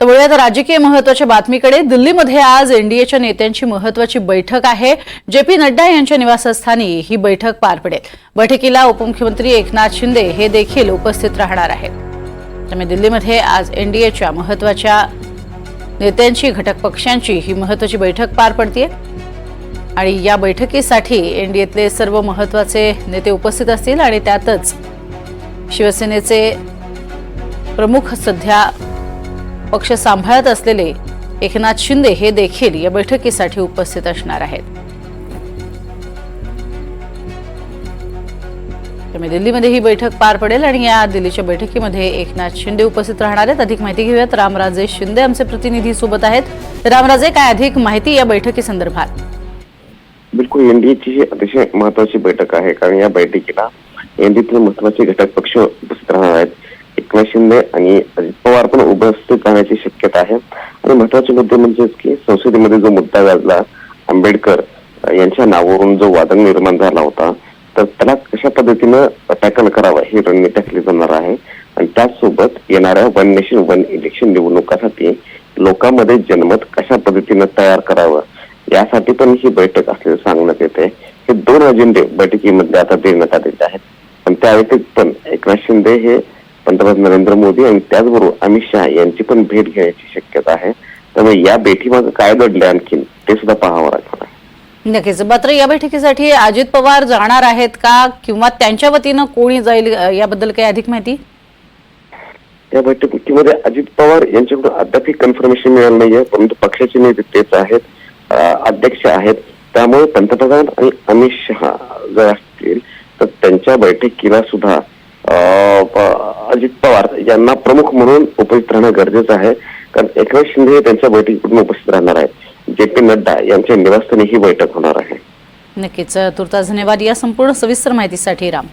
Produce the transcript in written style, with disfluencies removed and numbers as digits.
तर वळूयात राजकीय महत्त्वाच्या बातमीकडे। दिल्लीमध्ये आज एनडीएच्या नेत्यांची महत्त्वाची बैठक आहे। जेपी नड्डा यांच्या निवासस्थानी ही बैठक पार पडेल। बैठकीला उपमुख्यमंत्री एकनाथ शिंदे हे देखील उपस्थित राहणार आहेत। त्यामुळे दिल्लीमध्ये आज एनडीएच्या महत्त्वाच्या नेत्यांची घटक पक्षांची ही महत्त्वाची बैठक पार पडते आणि या बैठकीसाठी एनडीएतले सर्व महत्त्वाचे नेते उपस्थित असतील आणि त्यातच शिवसेनेचे प्रमुख सध्या पक्ष सांभाळत असलेले एकनाथ शिंदे हे देखील या बैठकीसाठी उपस्थित असणार आहेत। त्यामुळे दिल्लीमध्ये ही बैठक पार पडेल आणि या दिल्लीच्या बैठकीमध्ये एकनाथ शिंदे उपस्थित राहणार आहेत। अधिक माहिती घेऊयात, रामराजे शिंदे आमचे प्रतिनिधी सोबत आहेत। रामराजे, काय अधिक माहिती या बैठकीसंदर्भात? बिलकुल, एनडीएची ही अतिशय महत्वाची बैठक आहे, कारण या बैठकीला एनडीएचे महत्वाचे घटक पक्ष उपस्थित राहणार आहेत। एकनाथ शिंदे आणि अजित पवार पण उपस्थित राहण्याची शक्यता आहे। आणि महत्वाचे मुद्दे म्हणजे की संसदेमध्ये जो मुद्दा गाजला, आंबेडकर यांच्या नावावरून जो वाद निर्माण झाला होता, तर त्याला कशा पद्धतीनं टॅकल करावं ही रणनीती आखली जाणार आहे। आणि त्याचसोबत येणाऱ्या वन नेशन वन इलेक्शन निवडणुकासाठी लोकांमध्ये जनमत कशा पद्धतीनं तयार करावं यासाठी पण ही बैठक असल्याचं सांगण्यात येते। हे दोन अजेंडे बैठकीमध्ये आता देण्यात आलेले आहेत। पण त्या व्यतिरिक्त पण एकनाथ शिंदे हे पंतप्रधान नरेंद्र मोदी आणि त्याचबरोबर अमित शहा यांची पण भेट घेण्याची शक्यता आहे। त्यामुळे या भेटीमागे काय घडले आणखी ते सुद्धा पाहावं लागणार आहे। नक्कीच। मात्र या बैठकीसाठी अजित पवार जाणार आहेत का किंवा त्यांच्या वतीनं कोणी जाईल याबद्दल काही अधिक माहिती? या बैठकीमध्ये अजित पवार यांच्याकडून अद्याप कन्फर्मेशन मिळालं नाहीये, परंतु पक्षाचे नेते तेच आहेत, अध्यक्ष आहेत। त्यामुळे पंतप्रधान आणि अमित शहा जर असतील तर त्यांच्या बैठकीला सुद्धा अजित पवार यांना प्रमुख म्हणून उपस्थित राहणं गरजेचं आहे, कारण एकनाथ शिंदे त्यांच्या बैठकीतून उपस्थित राहणार आहेत। जेपी नड्डा यांच्या निवासस्थानी ही बैठक होणार आहे। नक्कीच। तुर्तास धन्यवाद या संपूर्ण सविस्तर माहितीसाठी राम।